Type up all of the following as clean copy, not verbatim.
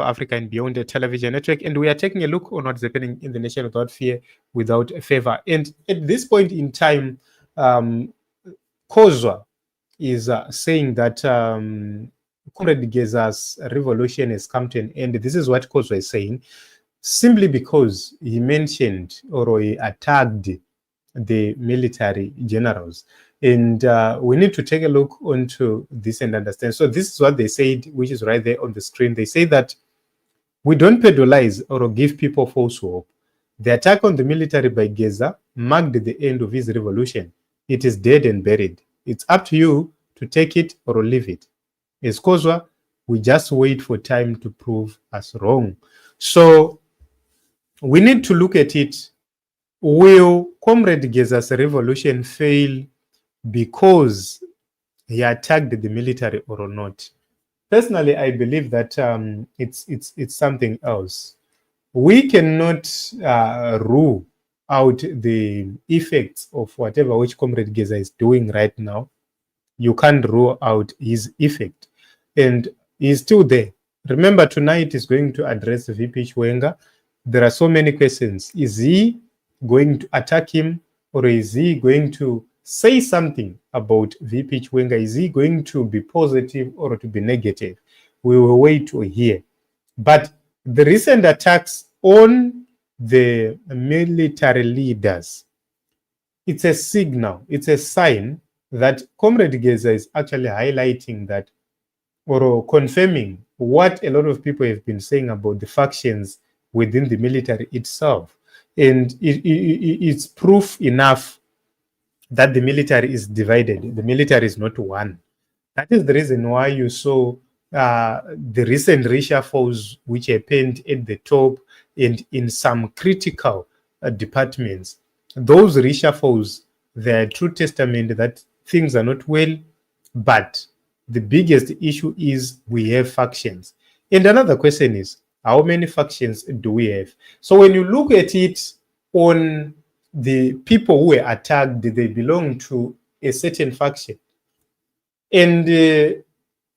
Africa and Beyond the Television Network, and we are taking a look on what's happening in the nation without fear, without favor. And at this point in time, Kozwa is saying that Comrade Geza's revolution has come to an end. This is what Kozwa is saying, simply because he mentioned or he attacked the military generals. And we need to take a look onto this and understand. So this is what they said, which is right there on the screen. They say that we don't pedalize or give people false hope. The attack on the military by Geza marked the end of his revolution. It is dead and buried. It's up to you to take it or leave it. As Kozwa, we just wait for time to prove us wrong. So we need to look at it. Will Comrade Geza's revolution fail because he attacked the military or not? Personally, I believe that it's something else. We cannot rule out the effects of whatever which Comrade Geza is doing right now. You can't rule out his effect, and he's still there. Remember, tonight is going to address VP Chwenga. There are so many questions. Is he going to attack him, or is he going to say something about VP Chwenga? Is he going to be positive or to be negative? We will wait to hear. But the recent attacks on the military leaders, it's a signal, it's a sign that Comrade Geza is actually highlighting that or confirming what a lot of people have been saying about the factions within the military itself. And it's proof enough that the military is divided. The military is not one. That is the reason why you saw the recent reshuffles which happened at the top and in some critical departments. Those reshuffles, they're a true testament that things are not well, but the biggest issue is we have factions. And another question is, how many factions do we have? So when you look at it on the people who were attacked, they belong to a certain faction. And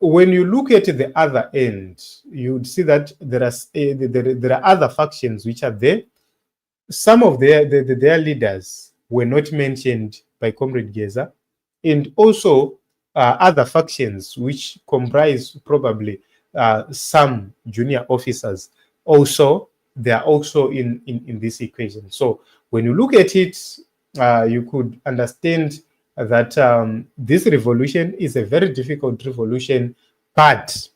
when you look at the other end, you'd see that there are other factions which are there. Some of their leaders were not mentioned by Comrade Geza, and also other factions which comprise probably some junior officers. Also, they are also in this equation. So when you look at it, you could understand that this revolution is a very difficult revolution, but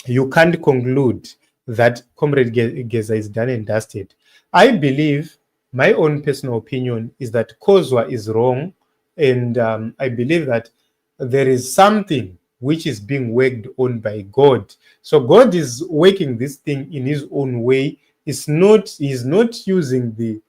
you can't conclude that Comrade Geza is done and dusted. I believe, my own personal opinion is that Kozwa is wrong, and I believe that there is something which is being worked on by God. So God is working this thing in his own way. He's not using the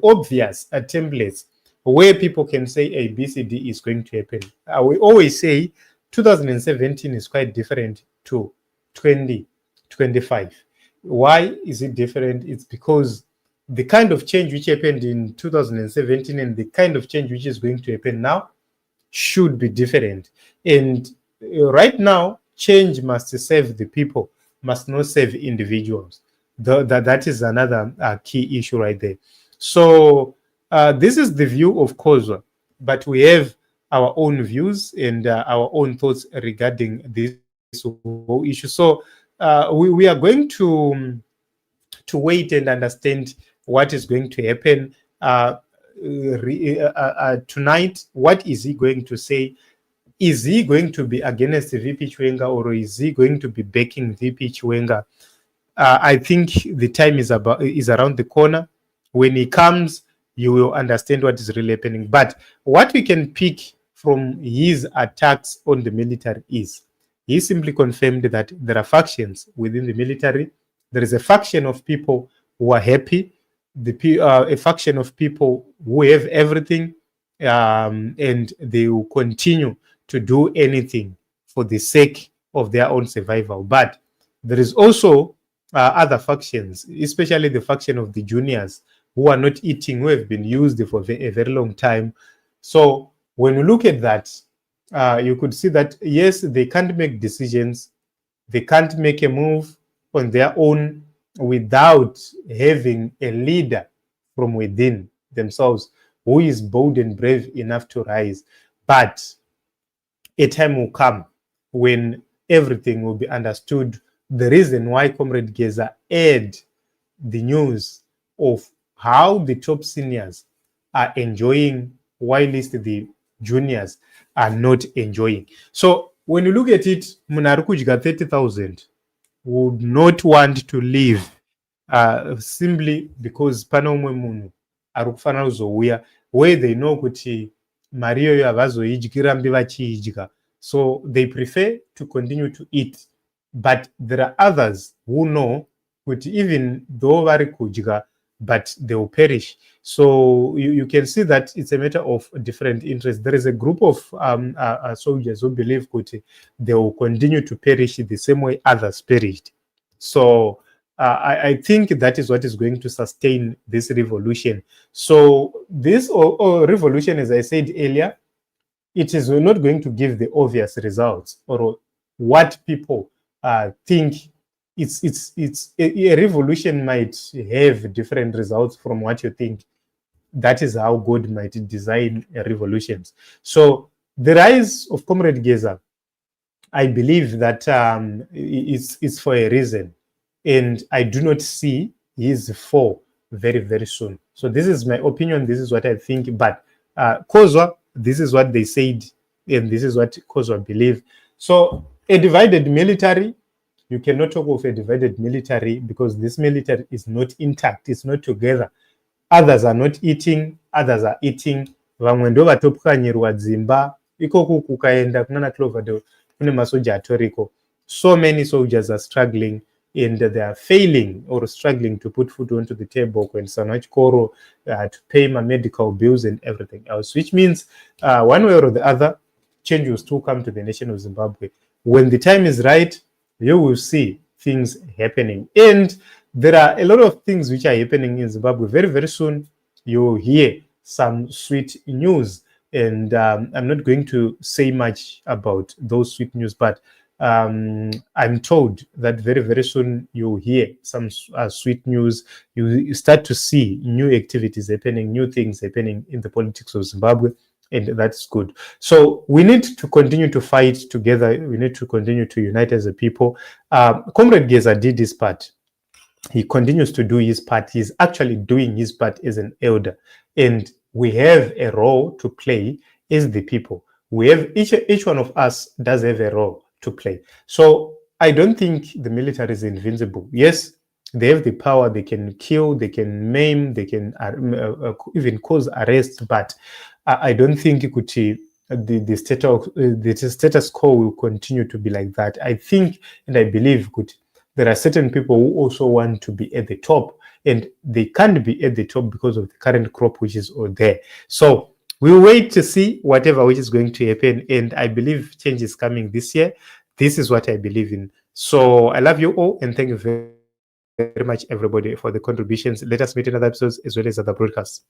obvious templates where people can say A, B, C, D is going to happen. We always say 2017 is quite different to 2025. Why is it different? It's because the kind of change which happened in 2017 and the kind of change which is going to happen now should be different. And right now, change must serve the people, must not serve individuals. That is another key issue right there. So this is the view of Kozwa, but we have our own views and our own thoughts regarding this whole issue. So we are going to wait and understand what is going to happen tonight. What is he going to say? Is he going to be against VP Chwenga, or is he going to be backing VP Chwenga? I think the time is around the corner. When he comes, you will understand what is really happening. But what we can pick from his attacks on the military is he simply confirmed that there are factions within the military. There is a faction of people who are happy, a faction of people who have everything, and they will continue to do anything for the sake of their own survival. But there is also other factions, especially the faction of the juniors who are not eating, who have been used for a very long time. So when you look at that, you could see that, yes, they can't make decisions, they can't make a move, on their own without having a leader from within themselves who is bold and brave enough to rise. But a time will come when everything will be understood. The reason why Comrade Geza aired the news of how the top seniors are enjoying whilst the juniors are not enjoying. So when you look at it, Munarukujga 30,000 would not want to leave simply because pano umwe munhu ari kufanira kuzouya where they know kuti mari iyoyo havazoidyira mbi vachiidya, so they prefer to continue to eat. But there are others who know kuti even though vari kudya but they will perish. So you can see that it's a matter of different interests. There is a group of soldiers who believe kuti they will continue to perish the same way others perished. So I think that is what is going to sustain this revolution. So this revolution, as I said earlier, it is not going to give the obvious results or what people think. It's a revolution might have different results from what you think. That is how God might design revolutions. So the rise of Comrade Geza, I believe that it's for a reason. And I do not see his fall very, very soon. So this is my opinion. This is what I think. But Kozwa, this is what they said, and this is what Kozwa believe. So a divided military, you cannot talk of a divided military because this military is not intact. It's not together. Others are not eating. Others are eating. Vamwe ndo vatopukanyirwa dzimba. Ikoku kukaenda kunana Clover kune masoja atoriko. So many soldiers are struggling and they are failing or struggling to put food onto the table when Sanachikoro to pay my medical bills and everything else, which means one way or the other, change will still come to the nation of Zimbabwe. When the time is right, you will see things happening. And there are a lot of things which are happening in Zimbabwe. Very, very soon, you'll hear some sweet news. And I'm not going to say much about those sweet news, but I'm told that very, very soon you'll hear some sweet news. You start to see new activities happening, new things happening in the politics of Zimbabwe, and that's good. So we need to continue to fight together. We need to continue to unite as a people. Comrade Geza did his part. He continues to do his part. He's actually doing his part as an elder. And we have a role to play as the people. We have each one of us does have a role to play. So I don't think the military is invincible. Yes, they have the power. They can kill, they can maim, they can even cause arrest. But I don't think the status quo will continue to be like that. I think and I believe there are certain people who also want to be at the top, and they can't be at the top because of the current crop which is all there. So we'll wait to see whatever which is going to happen, and I believe change is coming this year. This is what I believe in. So I love you all, and thank you very much, everybody, for the contributions. Let us meet in other episodes as well as other broadcasts.